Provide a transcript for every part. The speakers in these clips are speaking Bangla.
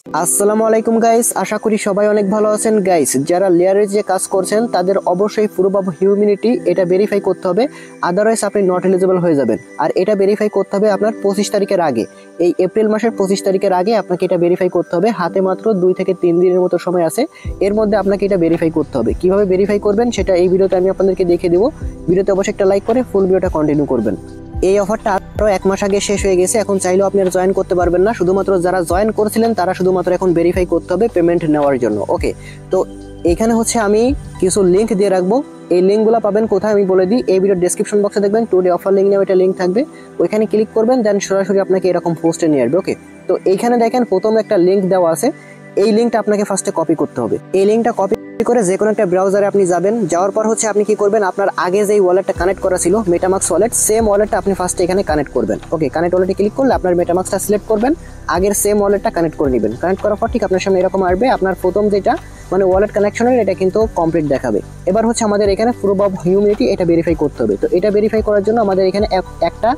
আসসালামু আলাইকুম গাইস, আশা করি সবাই অনেক ভালো আছেন। গাইস, যারা লেয়ারের যে কাজ করছেন তাদের অবশ্যই প্রুফ অফ হিউম্যানিটি এটা ভেরিফাই করতে হবে, আদারওয়াইজ আপনি নট এলিজিবল হয়ে যাবেন। আর এটা ভেরিফাই করতে হবে আপনার 25 তারিখের আগে, এই এপ্রিল মাসের 25 তারিখের আগে আপনাকে এটা ভেরিফাই করতে হবে। হাতে মাত্র 2 থেকে 3 দিনের মতো সময় আছে, এর মধ্যে আপনাকে এটা ভেরিফাই করতে হবে। কিভাবে ভেরিফাই করবেন সেটা এই ভিডিওতে আমি আপনাদেরকে দেখিয়ে দেবো। ভিডিওতে অবশ্যই একটা লাইক করে ফুল ভিডিওটা কন্টিনিউ করবেন। এই অফারটা আরো 1 মাস আগে শেষ হয়ে গেছে, এখন চাইলেও আপনি আর জয়েন করতে পারবেন না। শুধুমাত্র যারা জয়েন করেছিলেন তারা শুধুমাত্র এখন ভেরিফাই করতে হবে পেমেন্ট নেওয়ার জন্য। ওকে, তো এখানে হচ্ছে আমি কিছু লিঙ্ক দিয়ে রাখবো। এই লিঙ্কগুলো পাবেন কোথায় আমি বলে দিই। এই ভিডিওর ডেসক্রিপশন বক্সে দেখবেন টুডে অফার লিঙ্ক নামে একটা লিঙ্ক থাকবে, ওইখানে ক্লিক করবেন, দেন সরাসরি আপনাকে এরকম পোস্টে নিয়ে আসবে। ওকে, তো এইখানে দেখেন প্রথম একটা লিঙ্ক দেওয়া আছে, এই লিঙ্কটা আপনাকে ফার্স্টে কপি করতে হবে। এই লিঙ্কটা কপি করে যে কোনো একটা ব্রাউজারে আপনি যাবেন, যাওয়ার পর হচ্ছে আপনি কি করবেন, আপনার আগে যেই ওয়ালেটটা কানেক্ট করা ছিল মেটামাক্স ওয়ালেট, সেম ওয়ালেটটা আপনি ফার্স্টে এখানে কানেক্ট করবেন। ওকে, কানেক্ট ওয়ালেটে ক্লিক করলে আপনার মেটামাক্সটা সিলেক্ট করবেন, আগের সেম ওয়ালেটটা কানেক্ট করে নেবেন। কানেক্ট করার পর ঠিক আপনার সামনে এরকম আসবে, আপনার প্রথম যেটা মানে ওয়ালেট কানেকশনের এটা কিন্তু কমপ্লিট দেখাবে। এবার হচ্ছে আমাদের এখানে প্রুফ অফ হিউম্যানিটি এটা ভেরিফাই করতে হবে। তো এটা ভেরিফাই করার জন্য আমাদের এখানে একটা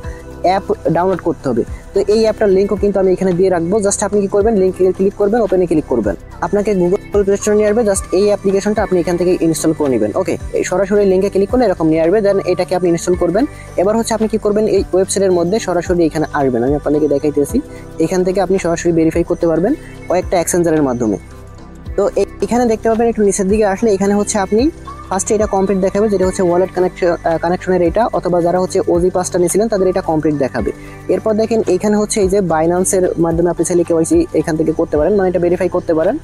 অ্যাপ ডাউনলোড করতে হবে। তো এই অ্যাপটার লিঙ্কও কিন্তু আমি এখানে দিয়ে রাখবো। জাস্ট আপনি কি করবেন, লিঙ্কে ক্লিক করবেন, ওপেনে ক্লিক করবেন, আপনাকে গুগল প্লে স্টোরে নিয়ে আসবে। জাস্ট এই অ্যাপ্লিকেশনটা আপনি এখান থেকে ইনস্টল করে নেবেন। ওকে, এই সরাসরি লিঙ্কে ক্লিক করলে এরকম নিয়ে আসবে, দেন এটাকে আপনি ইনস্টল করবেন। এবার হচ্ছে আপনি কি করবেন, এই ওয়েবসাইটের মধ্যে সরাসরি এখানে আসবেন, আমি আপনাদেরকে দেখাইতেছি। এখান থেকে আপনি সরাসরি ভেরিফাই করতে পারবেন কয়েকটা এক্সচেঞ্জারের মাধ্যমে। তো এখানে দেখতে পাবেন একটু নিচের দিকে আসলে এখানে হচ্ছে আপনি ফার্স্টে এটা কমপ্লিট দেখাবে, যেটা হচ্ছে ওয়ালেট কানেকশনের এটা, অথবা যারা হচ্ছে ওজি পাসটা নিয়েছিলেন তাদের এটা কমপ্লিট দেখাবে। এরপর দেখেন এখানে হচ্ছে এই যে বাইন্যান্সের মাধ্যমে আপনি চাইলে কেওয়াইসি এখান থেকে করতে পারেন, মানে এটা ভেরিফাই করতে পারেন।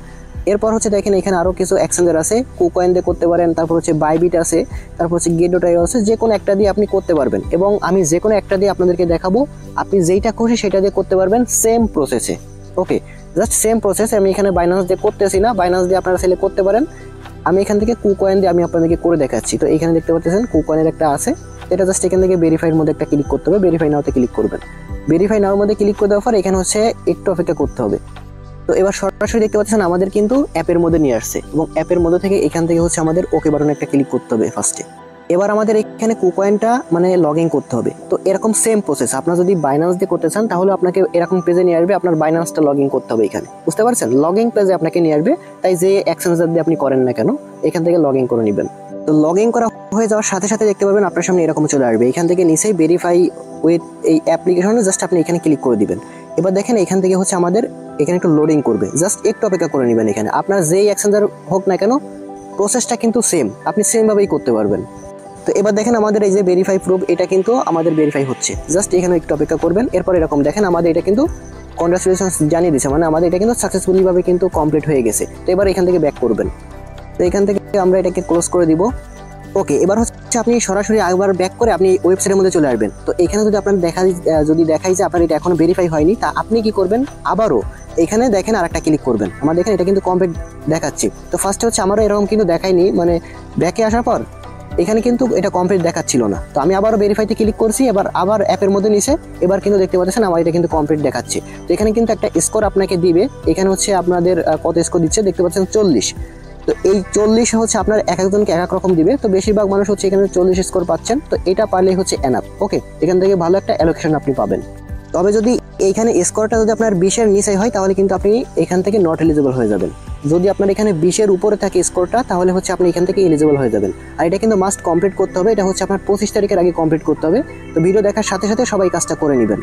এরপর হচ্ছে দেখেন এখানে আরও কিছু এক্সচেঞ্জার আছে, কুকয়েন দিয়ে করতে পারেন, তারপর হচ্ছে বাইবিট আছে, তারপর হচ্ছে গেট.io আছে, যে কোনো একটা দিয়ে আপনি করতে পারবেন। এবং আমি যে কোনো একটা দিয়ে আপনাদেরকে দেখাবো, আপনি যেইটা খুশি সেটা দিয়ে করতে পারবেন সেম প্রসেসে। ওকে, জাস্ট সেম প্রসেস। আমি এখানে বাইন্যান্স দিয়ে করতেছি না, বাইন্যান্স দিয়ে আপনারা চাইলে করতে পারেন। আমি এখান থেকে কুকয়েন দিয়ে আমি আপনাদেরকে করে দেখাচ্ছি। তো এখানে দেখতে পাচ্ছেন কুকয়েনের একটা আছে, এটা জাস্ট এখান থেকে ভেরিফাইয়ের মধ্যে একটা ক্লিক করতে হবে, ভেরিফাই নাওতে ক্লিক করবেন। ভেরিফাই নাওর মধ্যে ক্লিক করে দেওয়ার পর এখানে হচ্ছে একটু অপেক্ষা করতে হবে। তো এবার সরাসরি দেখতে পাচ্ছেন আমাদের কিন্তু অ্যাপের মধ্যে নিয়ে আসছে, এবং অ্যাপের মধ্যে থেকে এখান থেকে হচ্ছে আমাদের ওকে বাটনে একটা ক্লিক করতে হবে ফার্স্টে। এবার আমাদের এখানে কুকয়েনটা মানে লগ ইন করতে হবে। তো এরকম সেম প্রসেস, আপনার যদি বাইন্যান্স দিয়ে করতে চান তাহলে আপনাকে এরকম পেজে নিয়ে আসবে, আপনার বাইন্যান্সটা লগ ইন করতে হবে এখানে, বুঝতে পারছেন? লগ ইন পেজে আপনাকে নিয়ে আসবে, তাই যে এক্সচেঞ্জার দিয়ে আপনি করেন না কেন এখান থেকে লগ ইন করে নেবেন। তো লগ ইন করা হয়ে যাওয়ার সাথে সাথে দেখতে পাবেন আপনার সামনে এরকম চলে আসবে, এখান থেকে নিচেই ভেরিফাই উইথ এই অ্যাপ্লিকেশনে জাস্ট আপনি এখানে ক্লিক করে দিবেন। এবার দেখেন এখান থেকে হচ্ছে আমাদের এখানে একটু লোডিং করবে, জাস্ট একটু অপেক্ষা করে নেবেন। এখানে আপনার যেই এক্সচেঞ্জার হোক না কেন প্রসেসটা কিন্তু সেম, আপনি সেমভাবেই করতে পারবেন। তো এবার দেখেন আমাদের এই যে ভেরিফাই প্রুফ এটা কিন্তু আমাদের ভেরিফাই হচ্ছে, জাস্ট এখানে একটু অপেক্ষা করবেন। এরপর এরকম দেখেন আমাদের এটা কিন্তু কনগ্রাচুলেশনস জানিয়ে দিচ্ছে, মানে আমাদের এটা কিন্তু সাকসেসফুলি ভাবে কিন্তু কমপ্লিট হয়ে গেছে। তো এবার এখান থেকে ব্যাক করবেন। তো এখান থেকে আমরা এটাকে ক্লোজ করে দিব। ওকে, এবার হচ্ছে আপনি সরাসরি একবার ব্যাক করে আপনি ওয়েবসাইটের মধ্যে চলে আসবেন। তো এখানে যদি আপনার দেখাই যে আপনার এটা এখনো ভেরিফাই হয়নি, তা আপনি কি করবেন, আবারও এখানে দেখেন আরেকটা ক্লিক করবেন। আমার দেখেন এটা কিন্তু কমপ্লিট দেখাচ্ছে। তো ফার্স্টে হচ্ছে আমারও এরকম কিন্তু দেখায়নি, মানে ব্যাকে আসার পর এখানে কিন্তু এটা কমপ্লিট দেখাচ্ছিল না। তো আমি আবারও ভেরিফাইতে ক্লিক করছি, এবার আবার অ্যাপের মধ্যে নিচে এবার কিন্তু দেখতে পাচ্ছেন আমার এটা কিন্তু কমপ্লিট দেখাচ্ছে। তো এখানে কিন্তু একটা স্কোর আপনাকে দিবে, এখানে হচ্ছে আপনাদের কত স্কোর দিচ্ছে দেখতে পাচ্ছেন 40। তো এই 40 হচ্ছে আপনার এক একজনকে এক এক রকম দিবে। তো বেশিরভাগ মানুষ হচ্ছে এখানে 40 স্কোর পাচ্ছেন। তো এটা পারলেই হচ্ছে এনাফ। ওকে, এখান থেকে ভালো একটা অ্যালোকেশন আপনি পাবেন। তবে যদি এইখানে স্কোরটা যদি আপনার 20-এর নিচে হয় তাহলে কিন্তু আপনি এখান থেকে নট এলিজিবল হয়ে যাবেন। যদি আপনার এখানে 20-এর উপরে থাকে স্কোরটা তাহলে হচ্ছে আপনি এখান থেকে এলিজিবল হয়ে যাবেন। আর এটা কিন্তু মাস্ট কমপ্লিট করতে হবে, এটা হচ্ছে আপনার 25 তারিখের আগে কমপ্লিট করতে হবে। তো ভিডিও দেখার সাথে সাথে সবাই কাজটা করে নেবেন।